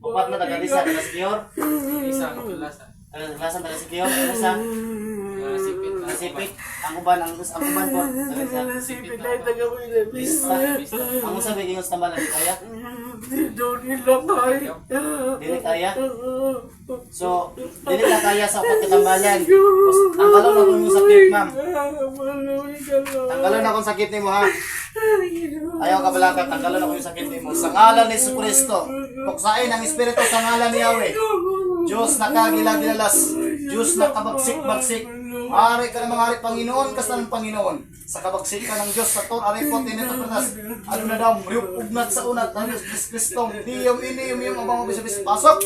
Upat na taga-risa, taga-secure. Isa ang kalasan. Taga-lasan, taga-secure. Risa, Sipit na. sipit. Ang uban po, taga-risa. Sipit na yung taga-Wilabis. Ang sabi, ingos tambalan, di kaya? Doon nila kaya. Dili kaya? So, dili na kaya sa upat katambalan. Tanggalon na kung yung sakit, ma'am. Tanggalon na kung sakit ni mo, ha? Ayaw ka pala ka, tanggalon na kung yung sakit ni mo. Sa ngalan ni Jesucristo, puksain ang Espiritu sa ngalan ni Yahweh. Diyos na kagilagilalas, Diyos na kabagsik-bagsik. Ari ka na mga ari Panginoon, kas ng Panginoon. Sa kabagsik ka ng Diyos, sa ton, ari po, tinitapatas. Ano na daw, riyup, ugnat sa unat, ng Diyos Kristong, diyom ini, yung abang mabisabis, pasok!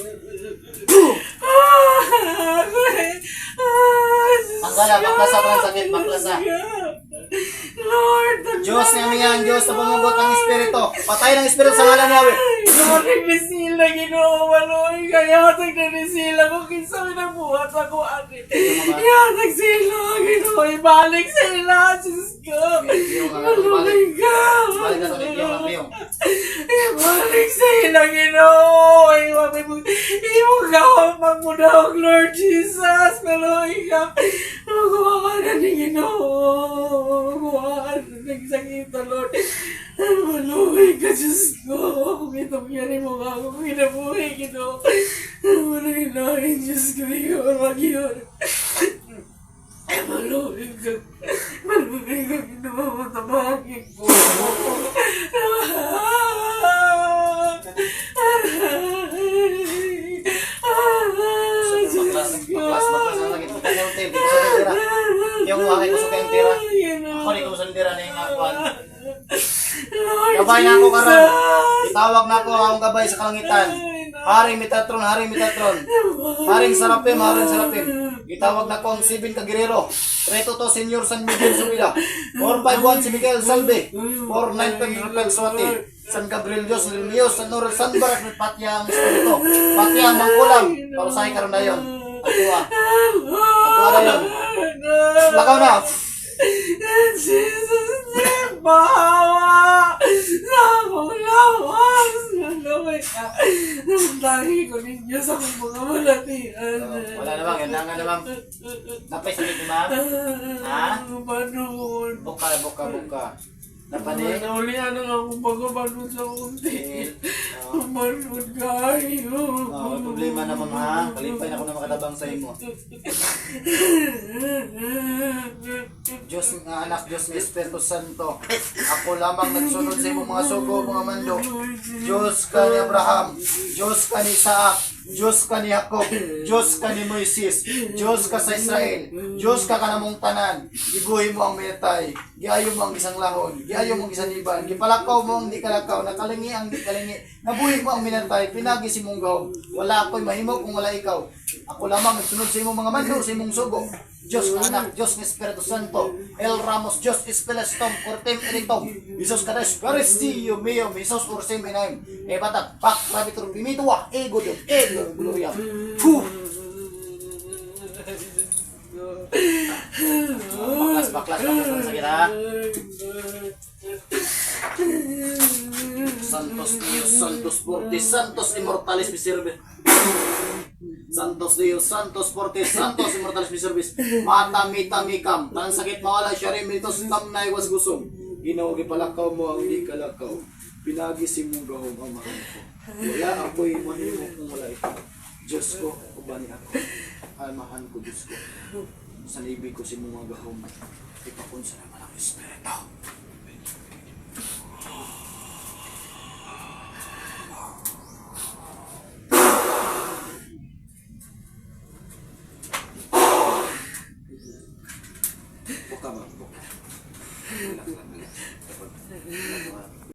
Tanggal, baklasa pa ng sakit, baklasa. Lord, Diyos na yan, Diyos na pumugot ng Espiritu. Patay ng Espiritu sa ngalan ni Yahweh. Lord, nagnisila, Ginoo, maloy, kaya nagnisila ko, kinsa minabuhat ako, ate. Yatag sila, Ginoo, ibalik sila, Diyos ko. Maloy ka. Balik na sa video, Ibalik sila, Ginoo. Imong gawang mo Lord Jesus, maloy ka. Magawa ka na ni Ginoo. Magawa ka na nagsakita, Lord. Maluhay ka, Diyos ko. Kung itong yan mo nga ako kinabuhay, Ginoo. Maluhay, Diyos ko. Ikaw ang yun. Maluhay ka. Maluhay ka, Ginoo. Tabangin ko. Baklas na sakit. Bukan yung tape, di ko sa tira. Yung wakay ko sa tira. Ako di ko sa tira na yung akuan. Gabay na ako karon. Itawag na ako ang gabay sa kalangitan. Haring Metatron, Haring Metatron. Haring Sarapim, Haring Sarapim. Itawag na ko ang 7 kagirero. Reto to Senyor San Miguel Subida. 451 si Miguel Salve. 495 Rafael Swati. San Gabriel Dios, Lilios, San Norel, San Barak, Patya ang Espiritu. Patya ang Mangkulam. Parusahin karon na yun. Atua. Atua na yun. Lakaw na. Jesus, bawa na akong lawas. Maluhay ka. Nandahi ko ninyo sa mga malatian. Wala namang, yun na nga naman. Napay sakit ni ma'am? Ha? Banoon. Buka. Napani? Naulihan na nga akong pagkabanon sa unti. Banoon kayo. May problema naman ha. Kalipay na ako na makatabang sa imo. Diyos nga anak, Diyos nga Espiritu Santo. Ako lamang nagsunod sa imo mga sugo, mga mando. Diyos ka ni Abraham. Diyos ka ni Isaac. Diyos ka ni Jacob, Diyos ka ni Moises, Diyos ka sa Israel, Diyos ka kanamong tanan, iguhi mo ang minatay, giayo mo ang isang lahon, giayo mo ang isang iban, gipalakaw mo ang di kalakaw, nakalingi ang di kalingi, nabuhi mo ang minatay, pinagi si mong gawom, wala ako'y mahimo kung wala ikaw. Ako lamang nagsunod sa imong mga mando, sa imong sugo. Diyos ka anak, Diyos ng Espiritu Santo, El Ramos, Diyos Espelestom, Cortem Eritom, Jesus Kadesh, Caristio Mio, Jesus Ursim Inaim, Ebatak, Pak, Rabitur, Pimitua, Ego Dios, Ego Gloria. Baklas ng sakit ha. Santos Dios, Santos Fortis, Santos Immortalis Miserve. Santos Dios, Santos Fortis, Santos Immortalis Miservis. Matami-tamikam. Tanang sakit mawala siya rin. Militos tamnay was gusog. Ginoo gipalakaw mo ang di kalakaw. Pinagising mong gahom ang mahal ko. Wala ako'y mahimo kung wala ito. Diyos ko, ubani ako. Almahan ko, Diyos ko. Sa libig ko si mga gahom. Ipakon sa naman ang Espiritu.